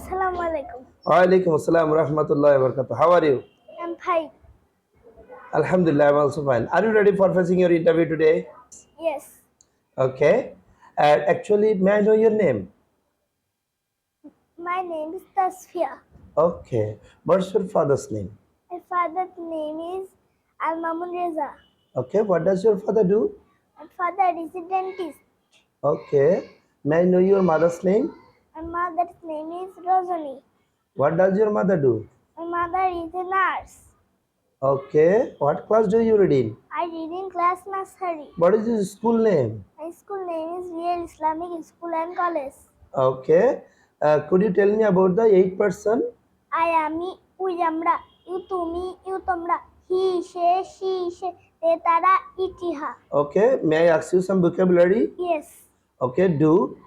Assalamu alaikum. Walaikum assalam rahmatullahi wa barakatuh. How are you? I'm fine. Alhamdulillah, I'm also fine. Are you ready for facing your interview today? Yes. Okay. Actually, may I know your name? My name is Tasfia. Okay. What's your father's name? My father's name is Al Mamun Reza. Okay. What does your father do? My father is a dentist. Okay. May I know your mother's name? My mother's name is Rosani. What does your mother do? My mother is a nurse. Okay. What class do you read in? I read in class nursery. What is your school name? My school name is Real Islamic School and College. Okay. Could you tell me about the 8%? I am me, we amra, you to me, you tomra, he, she, they, tara, itiha. Okay. May I ask you some vocabulary? Yes. Okay. Do,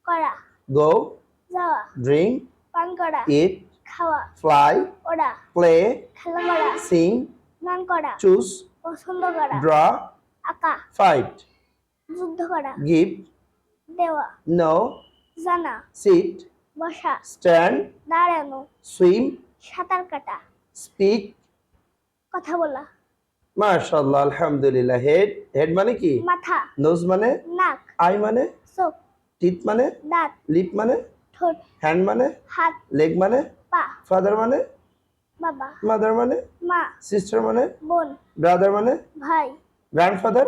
Kora, go, jawa, drink, pan kora, eat, খাওয়া, fly, ওড়া, play, খেলা করা, sing, গান করা, choose, পছন্দ করা, draw, আঁকা, fight, যুদ্ধ করা, give, দেওয়া, know, জানা, sit, বসা, stand, দাঁড়ানো, swim, সাঁতার কাটা, speak. কথা বলা, মাশাআল্লাহ, আলহামদুলিল্লাহ। হেড মানে কি? মাথা, নোজ মানে? নাক, আই মানে? চোখ, টিথ মানে? দাঁত, লিপ মানে? ঠোঁট, হ্যান্ড মানে? হাত, লেগ মানে? পা, ফাদার মানে? বাবা, মাদার মানে? মা, সিস্টার মানে? বোন, ব্রাদার মানে? ভাই, গ্র্যান্ডফাদার,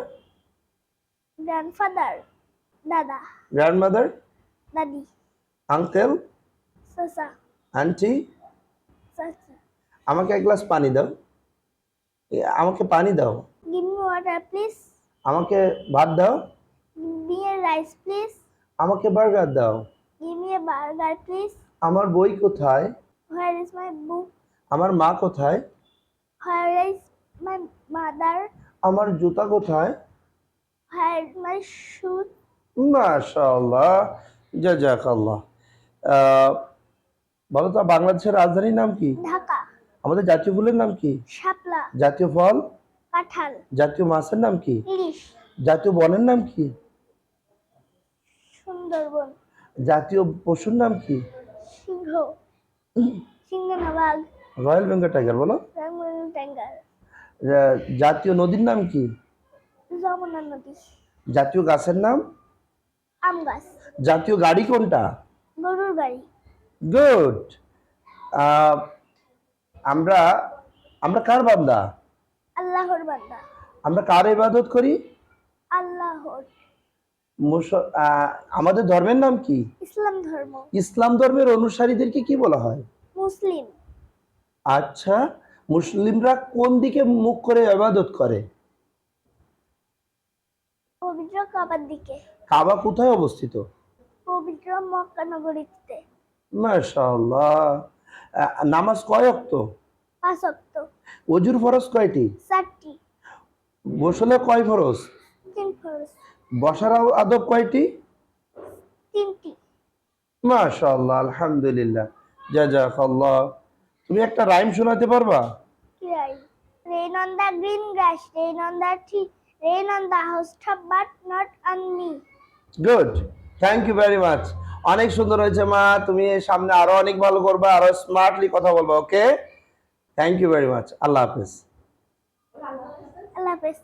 গ্র্যান্ডফাদার, দাদা, গ্র্যান্ডমাদার, দাদি, আঙ্কেল, চাচা, আন্টি। চাচি। আমাকে এক গ্লাস পানি দাও। আমাকে পানি দাও। Give me water, please. আমাকে ভাত দাও। Give me a rice, please. আমাকে বার্গার দাও। Give me a burger, please. আমার বই কোথায়? Where is my book? আমার মা কোথায়? Where is my mother? আমার জুতা কোথায়? Where is my shoes? মাশাআল্লাহ, জাযাকাল্লাহ। বলো তো বাংলাদেশের রাজধানীর নাম কি? ঢাকা, আমাদের জাতীয় ফুলের নাম কি? শাপলা, জাতীয় ফল? কাঁঠাল, জাতীয় মাছের নাম কি? ইলিশ, জাতীয় বনের নাম কি? সুন্দরবন, জাতীয় পশুর নাম কি? সিংহ, সিংহ না বাঘ, রয়্যাল বেঙ্গল টাইগার বলো। রামবন টাইগার, জাতীয় নদীর নাম কি? যমুনা নদী, জাতীয় গাছের নাম? আম গাছ, জাতীয় গাড়ি কোনটা? গরুর গাড়ি, গুড। আমরা আমরা কার বান্দা? আল্লাহর বান্দা, আমরা কার ইবাদত করি? আল্লাহর। আমাদের ধর্মের নাম কি? ইসলাম ধর্ম। ইসলাম ধর্মের অনুসারীদেরকে কি বলা হয়? মুসলিম। আচ্ছা, মুসলিমরা কোন দিকে মুখ করে ইবাদত করে? পবিত্র কাবার দিকে। কাবা কোথায় অবস্থিত? পবিত্র মক্কা নগরীতে। মাশাআল্লাহ। নামাজ কয় ওয়াক্ত? 5 ওয়াক্ত। ওযুর ফরজ কয়টি? 4টি। গোসলে কয় ফরজ? 3 ফরজ। বসার আদব কয়টি? 3টি। মাশাআল্লাহ, আলহামদুলিল্লাহ, জাযাকাল্লাহ। তুমি একটা রাইম শোনাতে পারবা? কি rhyme? Rain on the green grass, rain on the tree, rain on the housetop but not on me. Good, thank you very much. অনেক সুন্দর হয়েছে মা, তুমি সামনে আরো অনেক ভালো করবে, আরো স্মার্টলি কথা বলবা। ওকে, থ্যাংক ইউ ভেরি মাচ। আল্লাহ হাফেজ। আল্লাহ হাফেজ।